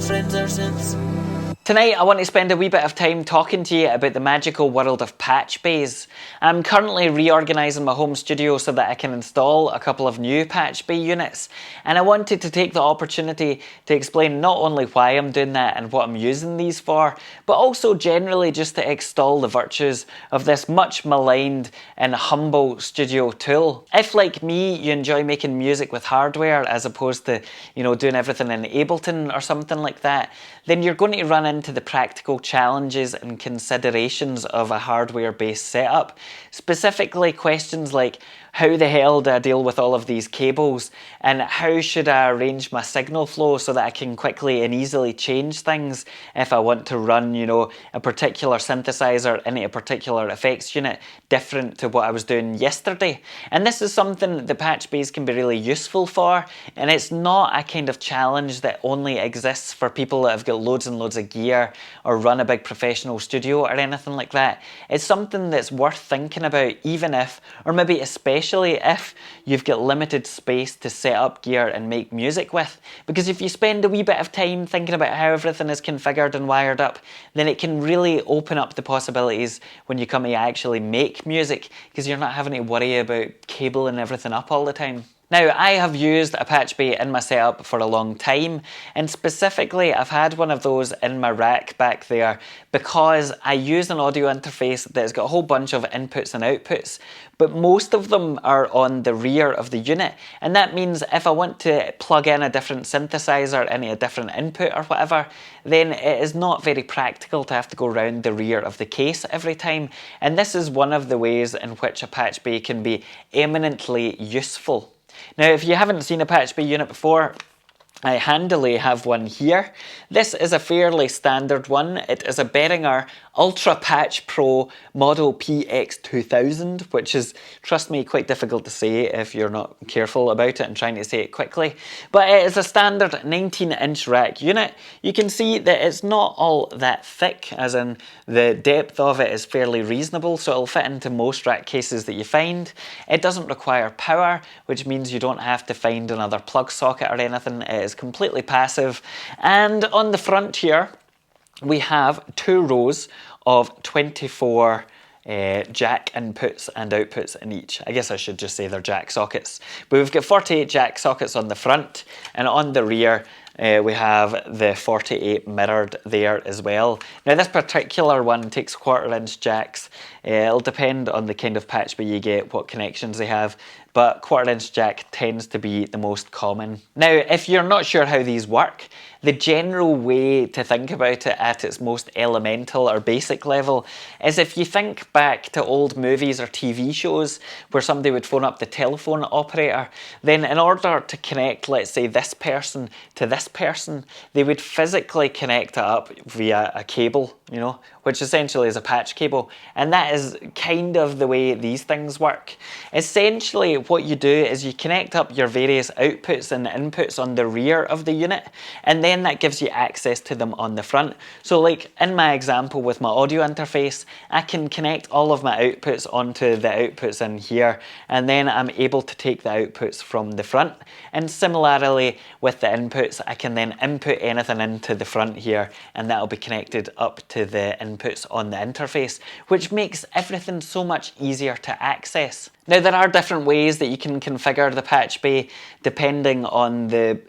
friends ever since. Tonight I want to spend a wee bit of time talking to you about the magical world of Patchbays. I'm currently reorganising my home studio so that I can install a couple of new Patchbay units, and I wanted to take the opportunity to explain not only why I'm doing that and what I'm using these for, but also generally just to extol the virtues of this much maligned and humble studio tool. If, like me, you enjoy making music with hardware as opposed to, doing everything in Ableton or something like that, then you're going to run into the practical challenges and considerations of a hardware-based setup. Specifically questions like, how the hell do I deal with all of these cables, and how should I arrange my signal flow so that I can quickly and easily change things if I want to run, a particular synthesizer into a particular effects unit different to what I was doing yesterday. And this is something that Patchbays can be really useful for, and it's not a kind of challenge that only exists for people that have got loads and loads of gear or run a big professional studio or anything like that. It's something that's worth thinking about, even if, or maybe especially if you've got limited space to set up gear and make music with. Because if you spend a wee bit of time thinking about how everything is configured and wired up, then it can really open up the possibilities when you come to actually make music, because you're not having to worry about cabling everything up all the time. Now, I have used a Patchbay in my setup for a long time, and specifically I've had one of those in my rack back there because I use an audio interface that's got a whole bunch of inputs and outputs, but most of them are on the rear of the unit, and that means if I want to plug in a different synthesizer into a different input or whatever, then it is not very practical to have to go around the rear of the case every time, and this is one of the ways in which a Patchbay can be eminently useful. Now, if you haven't seen a Patchbay unit before, I handily have one here. This is a fairly standard one. It is a Behringer Ultra Patch Pro Model PX2000, which is, trust me, quite difficult to say if you're not careful about it and trying to say it quickly. But it is a standard 19-inch rack unit. You can see that it's not all that thick, as in the depth of it is fairly reasonable, so it'll fit into most rack cases that you find. It doesn't require power, which means you don't have to find another plug socket or anything. It is completely passive. And on the front here, we have 2 rows of 24 jack inputs and outputs in each. I guess I should just say they're jack sockets. But we've got 48 jack sockets on the front, and on the rear we have the 48 mirrored there as well. Now, this particular one takes 1/4-inch jacks. It'll depend on the kind of Patchbay you get, what connections they have, but 1/4-inch jack tends to be the most common. Now, if you're not sure how these work, the general way to think about it at its most elemental or basic level is if you think back to old movies or TV shows where somebody would phone up the telephone operator, then in order to connect, let's say, this person to this person, they would physically connect it up via a cable, which essentially is a patch cable. And that is kind of the way these things work. Essentially, what you do is you connect up your various outputs and inputs on the rear of the unit, and then that gives you access to them on the front. So like in my example with my audio interface, I can connect all of my outputs onto the outputs in here, and then I'm able to take the outputs from the front. And similarly with the inputs, I can then input anything into the front here, and that'll be connected up to the inputs on the interface, which makes everything so much easier to access. Now, there are different ways that you can configure the Patchbay depending on the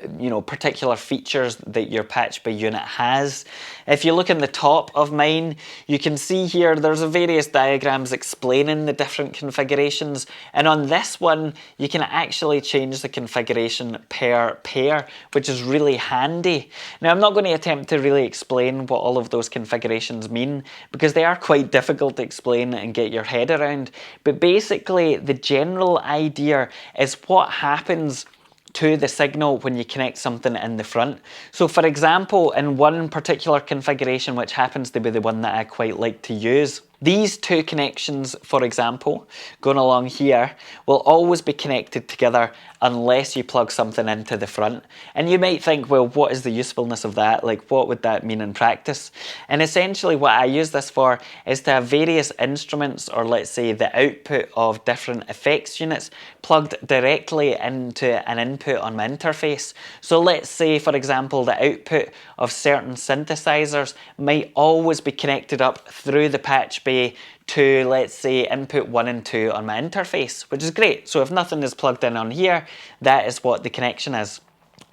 particular features that your Patchbay unit has. If you look in the top of mine, you can see here there's various diagrams explaining the different configurations, and on this one you can actually change the configuration per pair, which is really handy. Now, I'm not going to attempt to really explain what all of those configurations mean because they are quite difficult to explain and get your head around, but basically the general idea is what happens to the signal when you connect something in the front. So for example, in one particular configuration, which happens to be the one that I quite like to use, These two connections, for example, going along here, will always be connected together unless you plug something into the front. And you might think, well, what is the usefulness of that? Like, what would that mean in practice? And essentially what I use this for is to have various instruments, or let's say the output of different effects units, plugged directly into an input on my interface. So let's say, for example, the output of certain synthesizers might always be connected up through the patch bay to, let's say, input 1 and 2 on my interface, which is great. So if nothing is plugged in on here, that is what the connection is.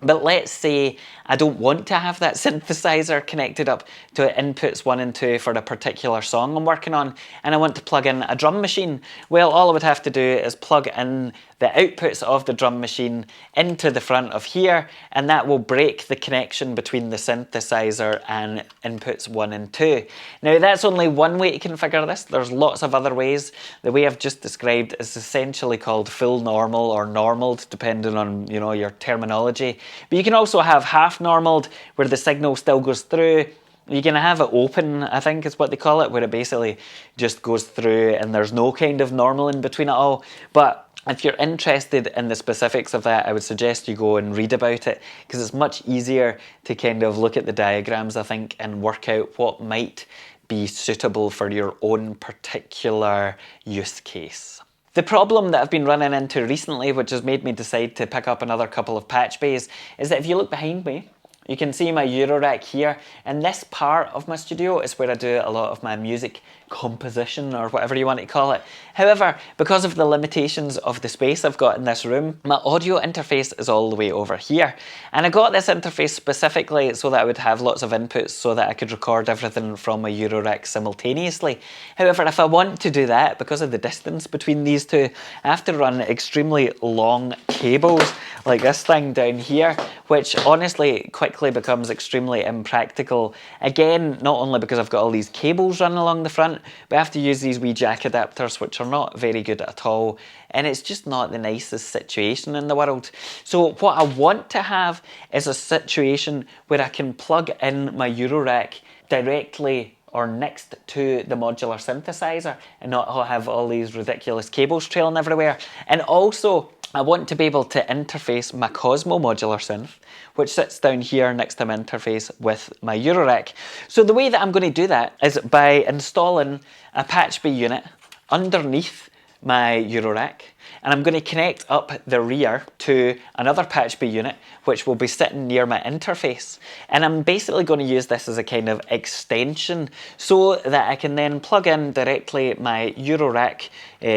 But let's say I don't want to have that synthesizer connected up to inputs 1 and 2 for a particular song I'm working on, and I want to plug in a drum machine. Well, all I would have to do is plug in the outputs of the drum machine into the front of here, and that will break the connection between the synthesizer and inputs 1 and 2. Now, that's only one way to configure this. There's lots of other ways. The way I've just described is essentially called full normal or normaled, depending on, you know, your terminology. But you can also have half normaled, where the signal still goes through. You can have it open, I think is what they call it, where it basically just goes through and there's no kind of normal in between it all. But if you're interested in the specifics of that, I would suggest you go and read about it, because it's much easier to kind of look at the diagrams, I think, and work out what might be suitable for your own particular use case. The problem that I've been running into recently, which has made me decide to pick up another couple of Patchbays, is that if you look behind me, you can see my Eurorack here, and this part of my studio is where I do a lot of my music composition, or whatever you want to call it. However, because of the limitations of the space I've got in this room, my audio interface is all the way over here. And I got this interface specifically so that I would have lots of inputs so that I could record everything from my Eurorack simultaneously. However, if I want to do that, because of the distance between these two, I have to run extremely long cables like this thing down here, which honestly quickly becomes extremely impractical. Again, not only because I've got all these cables running along the front, but I have to use these wee jack adapters, which are not very good at all, and it's just not the nicest situation in the world. So what I want to have is a situation where I can plug in my Eurorack directly or next to the modular synthesizer and not have all these ridiculous cables trailing everywhere. And also, I want to be able to interface my Cosmo modular synth, which sits down here next to my interface with my Eurorack. So the way that I'm going to do that is by installing a Patchbay unit underneath my Eurorack, and I'm going to connect up the rear to another Patchbay unit which will be sitting near my interface, and I'm basically going to use this as a kind of extension so that I can then plug in directly my Eurorack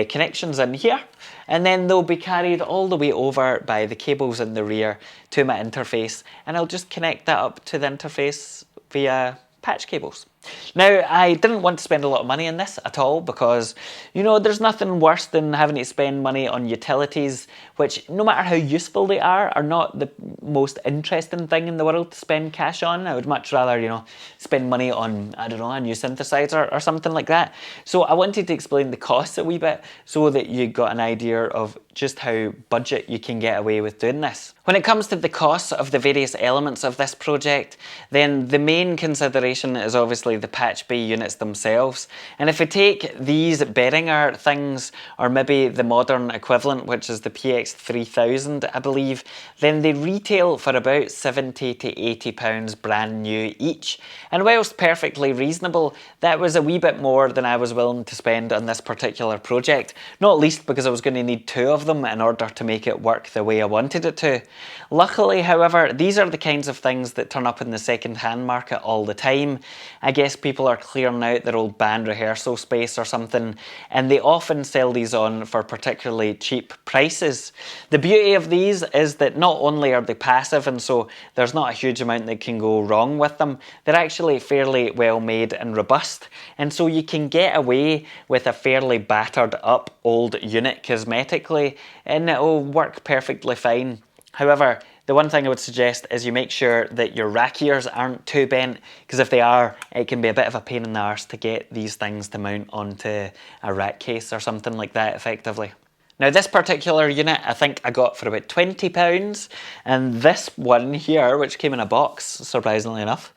connections in here, and then they'll be carried all the way over by the cables in the rear to my interface, and I'll just connect that up to the interface via patch cables. Now, I didn't want to spend a lot of money on this at all because, you know, there's nothing worse than having to spend money on utilities, which, no matter how useful they are not the most interesting thing in the world to spend cash on. I would much rather, you know, spend money on, I don't know, a new synthesizer or something like that. So I wanted to explain the costs a wee bit so that you got an idea of just how budget you can get away with doing this. When it comes to the costs of the various elements of this project, then the main consideration is obviously the Patchbay units themselves. And if we take these Behringer things, or maybe the modern equivalent, which is the PX3000, I believe, then they retail for about £70 to £80 brand new each. And whilst perfectly reasonable, that was a wee bit more than I was willing to spend on this particular project, not least because I was going to need two of them in order to make it work the way I wanted it to. Luckily, however, these are the kinds of things that turn up in the second-hand market all the time. I guess people are clearing out their old band rehearsal space or something, and they often sell these on for particularly cheap prices. The beauty of these is that not only are they passive, and so there's not a huge amount that can go wrong with them, they're actually fairly well made and robust, and so you can get away with a fairly battered up old unit cosmetically, and it'll work perfectly fine. However, the one thing I would suggest is you make sure that your rack ears aren't too bent, because if they are, it can be a bit of a pain in the arse to get these things to mount onto a rack case or something like that effectively. Now this particular unit I think I got for about £20, and this one here, which came in a box surprisingly enough,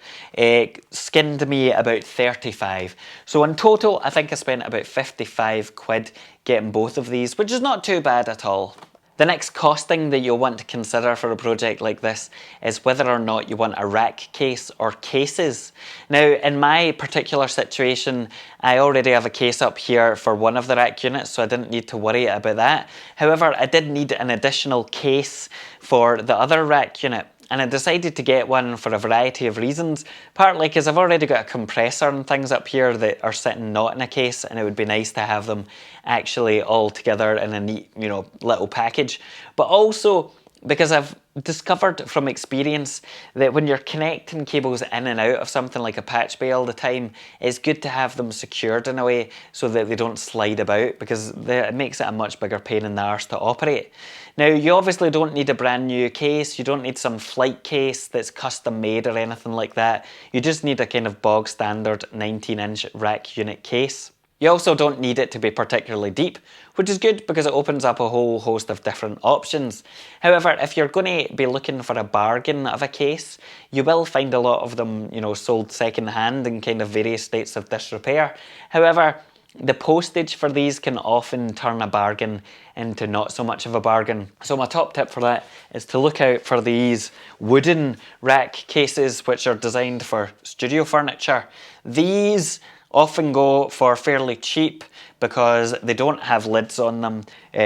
skinned me about 35. So in total I think I spent about 55 quid getting both of these, which is not too bad at all. The next costing that you'll want to consider for a project like this is whether or not you want a rack case or cases. Now, in my particular situation, I already have a case up here for one of the rack units, so I didn't need to worry about that. However, I did need an additional case for the other rack unit. And I decided to get one for a variety of reasons, partly because I've already got a compressor and things up here that are sitting not in a case, and it would be nice to have them actually all together in a neat, little package. But also because I've discovered from experience that when you're connecting cables in and out of something like a patch bay all the time, it's good to have them secured in a way so that they don't slide about, because it makes it a much bigger pain in the arse to operate. Now, you obviously don't need a brand new case, you don't need some flight case that's custom made or anything like that. You just need a kind of bog standard 19-inch rack unit case. You also don't need it to be particularly deep, which is good because it opens up a whole host of different options. However, if you're going to be looking for a bargain of a case, you will find a lot of them, sold second hand in kind of various states of disrepair. However, the postage for these can often turn a bargain into not so much of a bargain. So my top tip for that is to look out for these wooden rack cases which are designed for studio furniture. These often go for fairly cheap because they don't have lids on them,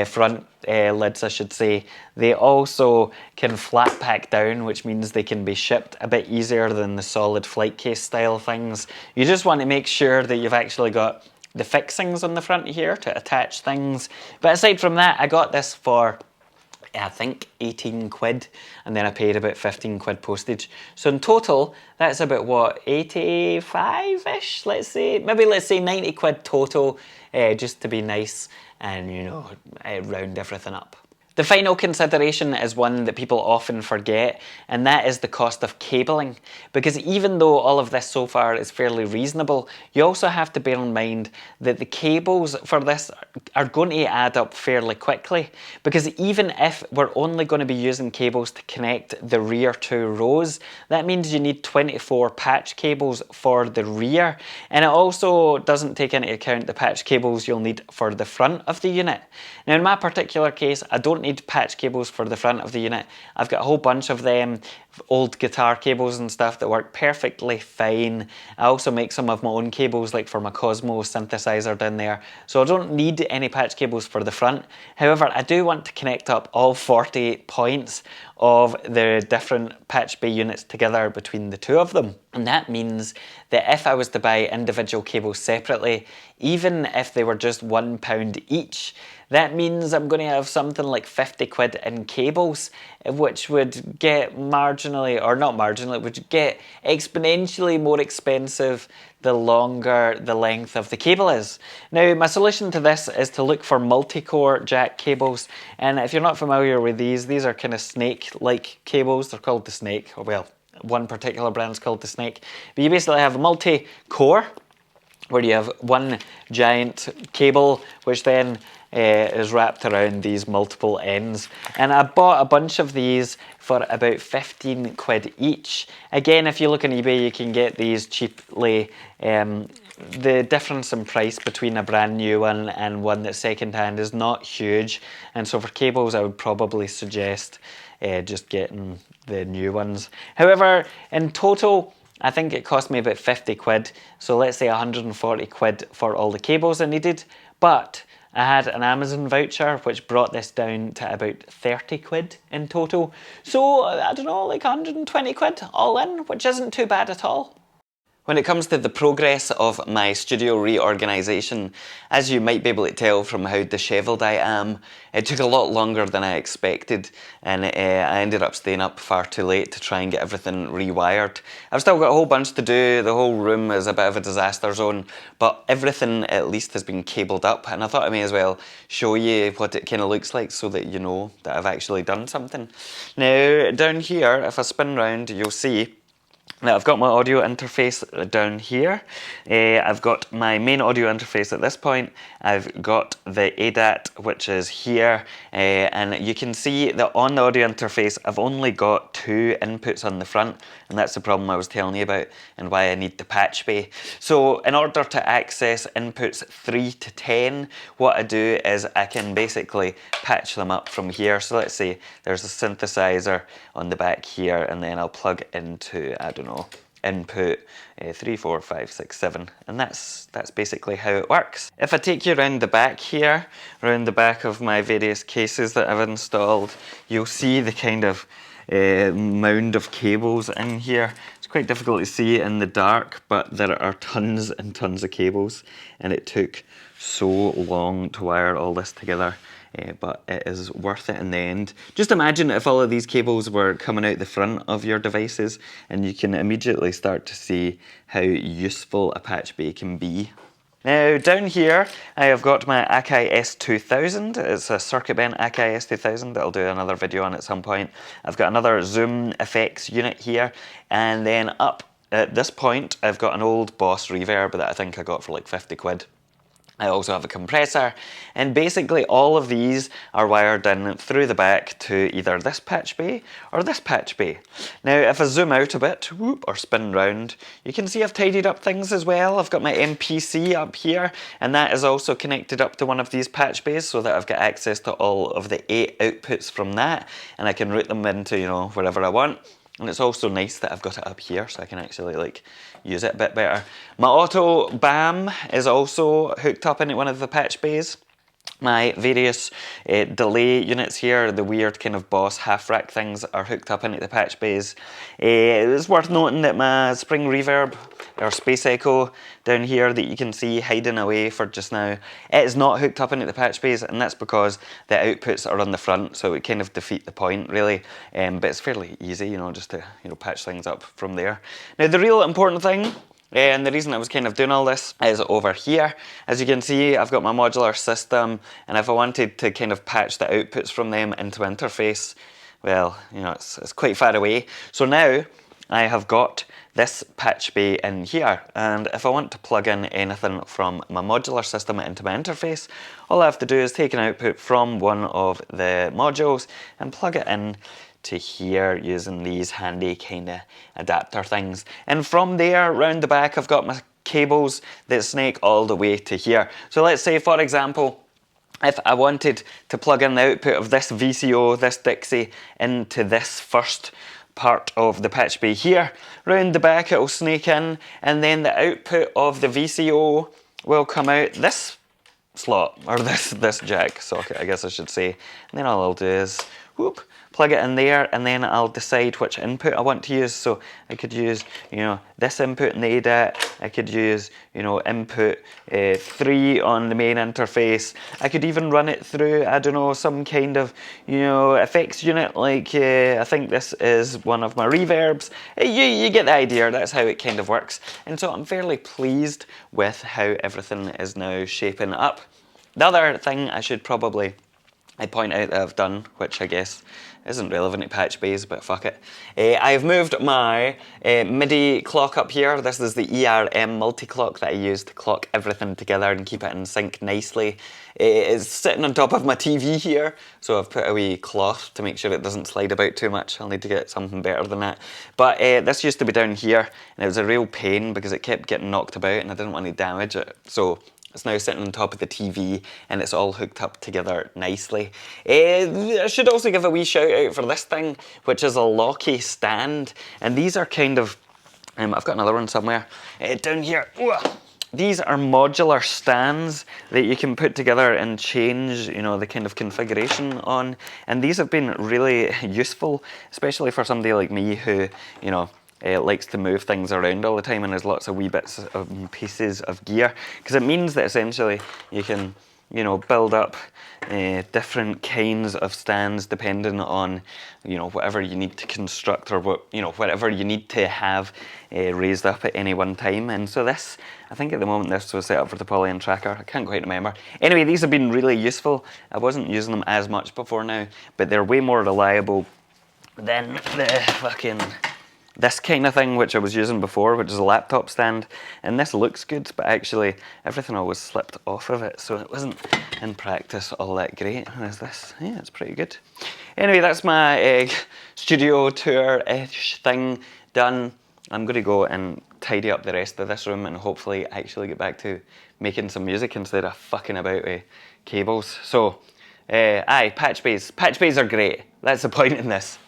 front lids I should say. They also can flat pack down, which means they can be shipped a bit easier than the solid flight case style things. You just want to make sure that you've actually got the fixings on the front here to attach things. But aside from that, I got this for I think 18 quid, and then I paid about 15 quid postage. So in total, that's about what, 85-ish, let's say? Maybe let's say 90 quid total, just to be nice and, round everything up. The final consideration is one that people often forget, and that is the cost of cabling. Because even though all of this so far is fairly reasonable, you also have to bear in mind that the cables for this are going to add up fairly quickly. Because even if we're only going to be using cables to connect the rear two rows, that means you need 24 patch cables for the rear. And it also doesn't take into account the patch cables you'll need for the front of the unit. Now in my particular case, I don't need patch cables for the front of the unit. I've got a whole bunch of them, old guitar cables and stuff that work perfectly fine. I also make some of my own cables, like for my Cosmo synthesizer down there, so I don't need any patch cables for the front. However, I do want to connect up all 48 points of the different patch bay units together between the two of them. And that means that if I was to buy individual cables separately, even if they were just £1 each, that means I'm going to have something like 50 quid in cables, which would get marginally, or not marginally, would get exponentially more expensive the longer the length of the cable is. Now, my solution to this is to look for multi-core jack cables, and if you're not familiar with these are kind of snake-like cables. They're called the Snake, or well, one particular brand's called the Snake. But you basically have a multi-core, where you have one giant cable, which then is wrapped around these multiple ends. And I bought a bunch of these for about 15 quid each. Again, if you look on eBay, you can get these cheaply. The difference in price between a brand new one and one that's second hand is not huge. And so for cables, I would probably suggest just getting the new ones. However, in total, I think it cost me about 50 quid. So let's say 140 quid for all the cables I needed. But I had an Amazon voucher which brought this down to about 30 quid in total. So, I don't know, like 120 quid all in, which isn't too bad at all. When it comes to the progress of my studio reorganisation, as you might be able to tell from how dishevelled I am, it took a lot longer than I expected, and I ended up staying up far too late to try and get everything rewired. I've still got a whole bunch to do. The whole room is a bit of a disaster zone, but everything at least has been cabled up, and I thought I may as well show you what it kind of looks like so that you know that I've actually done something. Now, down here, if I spin round, you'll see Now I've got my audio interface down here. I've got my main audio interface at this point. I've got the ADAT, which is here, and you can see that on the audio interface I've only got 2 inputs on the front, and that's the problem I was telling you about and why I need the patch bay. So in order to access inputs 3 to 10, what I do is I can basically patch them up from here. So let's say there's a synthesizer on the back here, and then I'll plug into, I don't know, input 3, 4, 5, 6, 7, and that's basically how it works. If I take you around the back here, around the back of my various cases that I've installed, you'll see the kind of mound of cables in here. It's quite difficult to see in the dark, but there are tons and tons of cables, and it took so long to wire all this together. But it is worth it in the end. Just imagine if all of these cables were coming out the front of your devices, and you can immediately start to see how useful a patch bay can be. Now down here I have got my Akai S2000. It's a circuit bent Akai S2000 that I'll do another video on at some point. I've got another Zoom effects unit here, and then up at this point I've got an old Boss reverb that I think I got for like 50 quid. I also have a compressor, and basically all of these are wired in through the back to either this patch bay or this patch bay. Now if I zoom out a bit, whoop, or spin round, you can see I've tidied up things as well. I've got my MPC up here, and that is also connected up to one of these patch bays so that I've got access to all of the 8 outputs from that, and I can route them into, you know, wherever I want. And it's also nice that I've got it up here so I can actually like use it a bit better. My auto BAM is also hooked up into one of the patch bays. My various delay units here, the weird kind of Boss half rack things, are hooked up into the patch bays. It's worth noting that my Spring Reverb, or Space Echo down here that you can see hiding away for just now, it is not hooked up into the patch bays, and that's because the outputs are on the front, so it would kind of defeat the point really. But it's fairly easy, you know, just to, you know, patch things up from there. Now the real important thing, and the reason I was kind of doing all this is over here. As you can see, I've got my modular system, and if I wanted to kind of patch the outputs from them into interface, well, you know, it's quite far away. So now I have got this patch bay in here, and if I want to plug in anything from my modular system into my interface, all I have to do is take an output from one of the modules and plug it in to here using these handy kind of adapter things. And from there, round the back, I've got my cables that snake all the way to here. So let's say, for example, if I wanted to plug in the output of this VCO, this Dixie, into this first part of the patch bay here, round the back it'll snake in, and then the output of the VCO will come out this slot, or this jack socket, I guess I should say. And then all I'll do is, whoop, plug it in there, and then I'll decide which input I want to use. So I could use, you know, this input in the ADAT. I could use, you know, input 3 on the main interface. I could even run it through, I don't know, some kind of, you know, effects unit, like I think this is one of my reverbs. You get the idea. That's how it kind of works. And so I'm fairly pleased with how everything is now shaping up. The other thing I should probably point out that I've done, which I guess isn't relevant to patch bays, but fuck it. I've moved my MIDI clock up here. This is the ERM multi-clock that I use to clock everything together and keep it in sync nicely. It's sitting on top of my TV here, so I've put a wee cloth to make sure it doesn't slide about too much. I'll need to get something better than that. But this used to be down here, and it was a real pain because it kept getting knocked about and I didn't want to damage it. So it's now sitting on top of the TV, and it's all hooked up together nicely. I should also give a wee shout out for this thing, which is a Locky stand. And these are kind of, I've got another one somewhere, down here. These are modular stands that you can put together and change, you know, the kind of configuration on. And these have been really useful, especially for somebody like me who, you know, likes to move things around all the time and has lots of wee bits of pieces of gear, because it means that essentially you can, you know, build up different kinds of stands depending on, you know, whatever you need to construct, or what, you know, whatever you need to have raised up at any one time. And so this, I think at the moment this was set up for the Poly and Tracker. I can't quite remember. Anyway, these have been really useful. I wasn't using them as much before now, but they're way more reliable than the fucking this kind of thing, which I was using before, which is a laptop stand, and this looks good, but actually everything always slipped off of it, so it wasn't in practice all that great. And there's this, yeah, it's pretty good. Anyway, that's my studio tour-ish thing done. I'm going to go and tidy up the rest of this room and hopefully actually get back to making some music instead of fucking about with cables. So, Patchbays. Patchbays are great. That's the point in this.